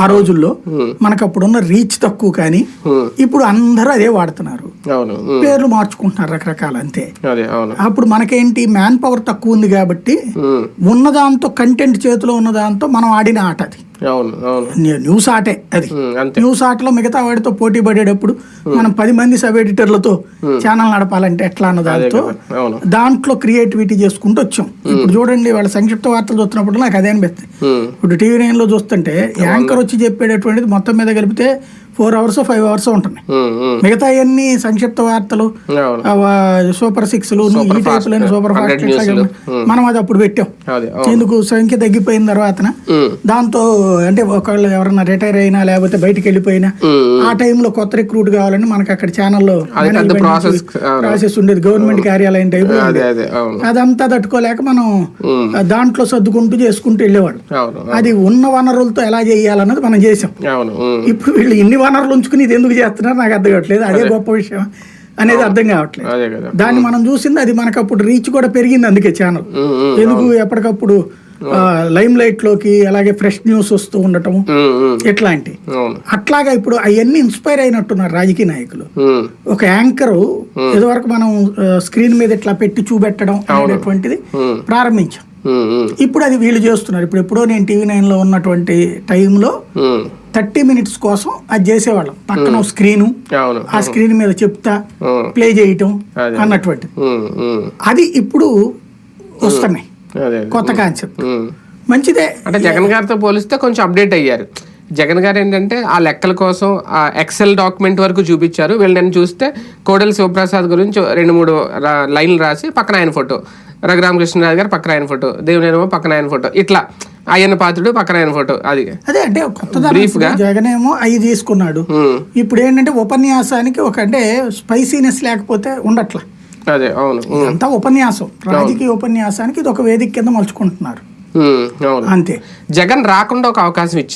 ఆ రోజుల్లో మనకు అప్పుడున్న రీచ్ తక్కువ, కానీ ఇప్పుడు అందరూ అదే వాడుతున్నారు, పేర్లు మార్చుకుంటున్నారు రకరకాల, అంతే. అప్పుడు మనకేంటి మ్యాన్ పవర్ తక్కువ ఉంది కాబట్టి ఉన్నదాంతో కంటెంట్ చేతిలో ఉన్నదాంతో మనం ఆడిన ఆట అది. న్యూస్ ఆటే అది. న్యూస్ ఆటలో మిగతా వాడితో పోటీ పడేటప్పుడు మనం 10 మంది సబ్ ఎడిటర్లతో ఛానల్ నడపాలంటే ఎట్లా అన్న దాంట్లో క్రియేటివిటీ చేసుకుంటూ వచ్చాం. ఇప్పుడు చూడండి, వాళ్ళ సంక్షిప్త వార్తలు చూస్తున్నప్పుడు నాకు అదే అనిపిస్తుంది. ఇప్పుడు TV9 లో చూస్తుంటే యాంకర్ వచ్చి చెప్పేటటువంటిది మొత్తం మీద కలిపితే 4 hours 5 hours ఉంటున్నాయి. మిగతా అన్ని సంక్షిప్త వార్తలు, సూపర్ 6లు, ఈ టైపులని సూపర్ ఫాస్ట్, మనం అది అప్పుడు పెట్టాం. ఎందుకు సంఖ్య తగ్గిపోయిన తర్వాత దాంతో అంటే ఒకళ్ళు ఎవరన్నా రిటైర్ అయినా లేకపోతే బయటకు వెళ్ళిపోయినా ఆ టైంలో కొత్త రిక్రూట్ కావాలని మనకి అక్కడ ఛానల్లో ప్రాసెస్ ఉండేది, గవర్నమెంట్ కార్యాలయం టైపు. అదంతా తట్టుకోలేక మనం దాంట్లో సర్దుకుంటూ చేసుకుంటూ వెళ్ళేవాడు. అది ఉన్న వనరులతో ఎలా చేయాలన్నది మనం చేసాం. ఇప్పుడు వీళ్ళు ఇన్ని వనరులు ఉంచుకుని ఇది ఎందుకు చేస్తున్నారు నాకు అర్థం కావట్లేదు. అదే గొప్ప విషయం అనేది అర్థం కావట్లేదు. దాన్ని మనం చూసింది, అది మనకు అప్పుడు రీచ్ కూడా పెరిగింది. అందుకే ఛానల్ ఎందుకు ఎప్పటికప్పుడు లైమ్ లైట్ లోకి అలాగే ఫ్రెష్ న్యూస్ వస్తూ ఉండటం ఇట్లాంటి. అట్లాగా ఇప్పుడు అవన్నీ ఇన్స్పైర్ అయినట్టున్నారు రాజకీయ నాయకులు. ఒక యాంకర్ ఇదివరకు మనం స్క్రీన్ మీద ఇట్లా పెట్టి చూపెట్టడం అనేటువంటిది ప్రారంభించాం. ఇప్పుడు అది వీళ్ళు చేస్తున్నారు. ఇప్పుడు ఎప్పుడో నేను TV9 లో ఉన్నటువంటి టైంలో 30 minutes కోసం అది చేసేవాళ్ళం. పక్కన స్క్రీను, ఆ స్క్రీన్ మీద చెప్తా ప్లే చేయటం అన్నటువంటి అది ఇప్పుడు వస్తున్నాయి కొత్త కాన్సెప్ట్. మంచిదే. అంటే జగన్ గారితో పోలిస్తే కొంచెం అప్డేట్ అయ్యారు. జగన్ గారు ఏంటంటే ఆ లెక్కల కోసం ఆ ఎక్సెల్ డాక్యుమెంట్ వరకు చూపించారు. వీళ్ళని చూస్తే కోడెల శివప్రసాద్ గురించి 2-3 లైన్లు రాసి పక్కన ఆయన ఫోటో, రఘురామకృష్ణరాజు గారు పక్కన ఆయన ఫోటో, దేవినేనేమో పక్కన ఆయన ఫోటో, ఇట్లా అయ్యన్న పాత్రుడు పక్కన ఆయన ఫోటో. అది అదే అంటే బ్రీఫ్ గా జగన్ ఏమో అవి తీసుకున్నాడు. ఇప్పుడు ఏంటంటే ఉపన్యాసానికి ఒక అంటే స్పైసీనెస్ లేకపోతే ఉండట్లా. అదే అవును, అంతా ఉపన్యాసం, రాజకీయ ఉపన్యాసానికి ఇది ఒక వేదిక కింద మలుచుకుంటున్నారు అంతే. జగన్ రాకుండా ఒక అవకాశం ఇచ్చారు.